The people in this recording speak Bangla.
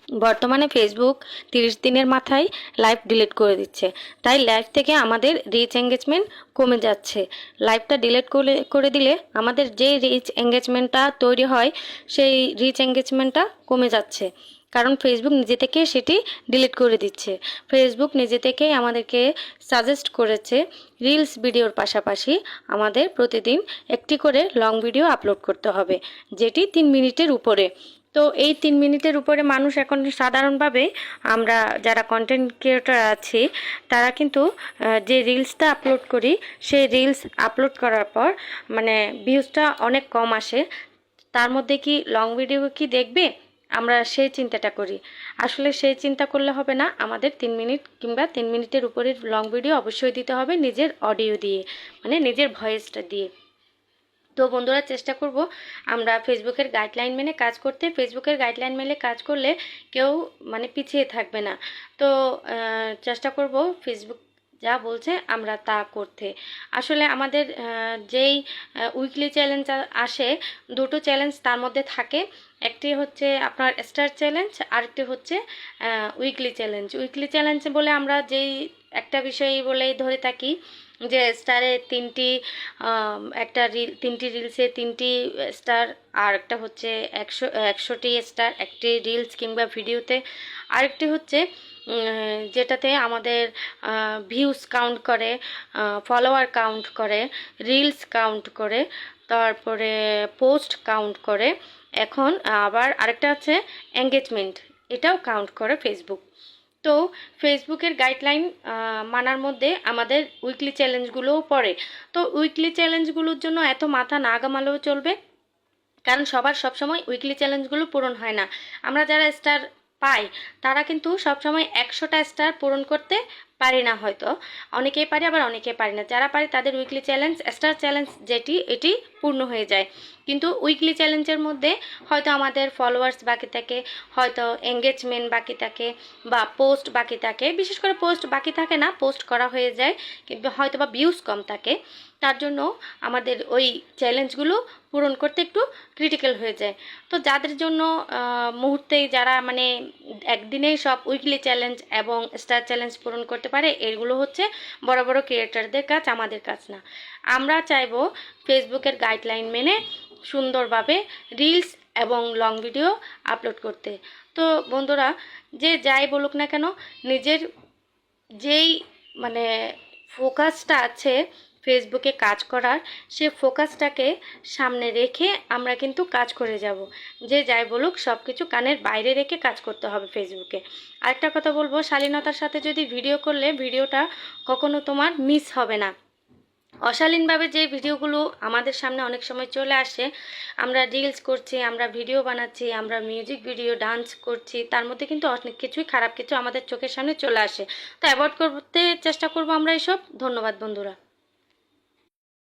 বর্তমানে ফেসবুক 30 দিনের মাথায় লাইভ ডিলিট করে দিচ্ছে। তাই লাইভ থেকে আমাদের রিচ এঙ্গেজমেন্ট কমে যাচ্ছে। লাইভটা ডিলিট করে দিলে আমাদের যে রিচ এঙ্গেজমেন্টটা তৈরি হয় সেই রিচ এঙ্গেজমেন্টটা কমে যাচ্ছে, কারণ ফেসবুক নিজে থেকে সেটি ডিলিট করে দিচ্ছে। ফেসবুক নিজে থেকেই আমাদেরকে সাজেস্ট করেছে রিলস ভিডিওর পাশাপাশি আমাদের প্রতিদিন একটি করে লং ভিডিও আপলোড করতে হবে, যেটি 3 মিনিটের উপরে। তো এই 3 মিনিটের উপরে মানুষ এখন সাধারণভাবে আমরা যারা কন্টেন্ট ক্রিয়েটর আছি তারা কিন্তু যে রিলসটা আপলোড করি সেই রিলস আপলোড করার পর মানে ভিউজটা অনেক কম আসে। তার মধ্যে কি লং ভিডিও কি দেখবে, আমরা সেই চিন্তাটা করি। আসলে সেই চিন্তা করলে হবে না, আমাদের 3 মিনিট কিংবা 3 মিনিটের উপরে লং ভিডিও অবশ্যই দিতে হবে নিজের অডিও দিয়ে, মানে নিজের ভয়েসটা দিয়ে। তো বন্ধুরা, চেষ্টা করব আমরা ফেসবুকের গাইডলাইন মেনে কাজ করতে। ফেসবুকের গাইডলাইন মেনে কাজ করলে কেউ মানে পিছিয়ে থাকবে না। তো চেষ্টা করব ফেসবুক যা বলছে আমরা তা করতে। আসলে আমাদের যেই উইকলি চ্যালেঞ্জ আসে, দুটো চ্যালেঞ্জ তার মধ্যে থাকে। একটি হচ্ছে আপনার স্টার চ্যালেঞ্জ, আরেকটি হচ্ছে উইকলি চ্যালেঞ্জ। উইকলি চ্যালেঞ্জ বলে আমরা যেই একটা বিষয় বলেই ধরে থাকি যে স্টারে তিনটি রিলসে 3টি স্টার, আর একটা হচ্ছে 100টি স্টার একটি রিলস কিংবা ভিডিওতে। আরেকটি হচ্ছে যেটাতে আমাদের ভিউজ কাউন্ট করে, ফলোয়ার কাউন্ট করে, রিলস কাউন্ট করে, তারপরে পোস্ট কাউন্ট করে। এখন আবার আরেকটা আছে এঙ্গেজমেন্ট, এটাও কাউন্ট করে ফেসবুক। তো ফেসবুকের গাইডলাইন মানার মধ্যে আমাদের উইকলি চ্যালেঞ্জগুলোও পড়ে। তো উইকলি চ্যালেঞ্জগুলোর জন্য এত মাথা না ঘামালেও চলবে, কারণ সবার সবসময় উইকলি চ্যালেঞ্জগুলো পূরণ হয় না। আমরা যারা স্টার পাই তারা কিন্তু সবসময় 100টা স্টার পূরণ করতে পারি না, হয়তো অনেকেই পারি আবার অনেকেই পারি না। যারা পারি তাদের উইকলি চ্যালেঞ্জ, স্টার চ্যালেঞ্জ এটি পূর্ণ হয়ে যায়। কিন্তু উইকলি চ্যালেঞ্জের মধ্যে হয়তো আমাদের ফলোয়ার্স বাকি থাকে, হয়তো এঙ্গেজমেন্ট বাকি থাকে, বা পোস্ট বাকি থাকে। বিশেষ করে পোস্ট বাকি থাকে না, পোস্ট করা হয়ে যায়, কিন্তু হয়তো বা ভিউজ কম থাকে। তার জন্য আমাদের ওই চ্যালেঞ্জগুলো পূরণ করতে একটু ক্রিটিক্যাল হয়ে যায়। তো যাদের জন্য মুহূর্তেই যারা মানে একদিনেই সব উইকলি চ্যালেঞ্জ এবং স্টার চ্যালেঞ্জ পূরণ করতে পারে, এগুলো হচ্ছে বড় বড় ক্রিয়েটারদের কাজ, আমাদের কাজ না। আমরা চাইবো ফেসবুকের গাইডলাইন মেনে সুন্দরভাবে রিলস এবং লং ভিডিও আপলোড করতে। তো বন্ধুরা, যে যাই বলুক না কেন, নিজের যেই মানে ফোকাসটা আছে ফেসবুকে কাজ করার, সে ফোকাসটাকে সামনে রেখে আমরা কিন্তু কাজ করে যাব। যে যাই বলুক সব কিছু কানের বাইরে রেখে কাজ করতে হবে ফেসবুকে। আরেকটা কথা বলবো, শালীনতার সাথে যদি ভিডিও করলে ভিডিওটা কখনো তোমার মিস হবে না। অশালীনভাবে যে ভিডিওগুলো আমাদের সামনে অনেক সময় চলে আসে, আমরা রিলস করছি, আমরা ভিডিও বানাচ্ছি, আমরা মিউজিক ভিডিও, ডান্স করছি, তার মধ্যে কিন্তু অনেক কিছুই খারাপ কিছু আমাদের চোখের সামনে চলে আসে। তো অ্যাভয়েড করতে চেষ্টা করবো আমরা এসব। ধন্যবাদ বন্ধুরা।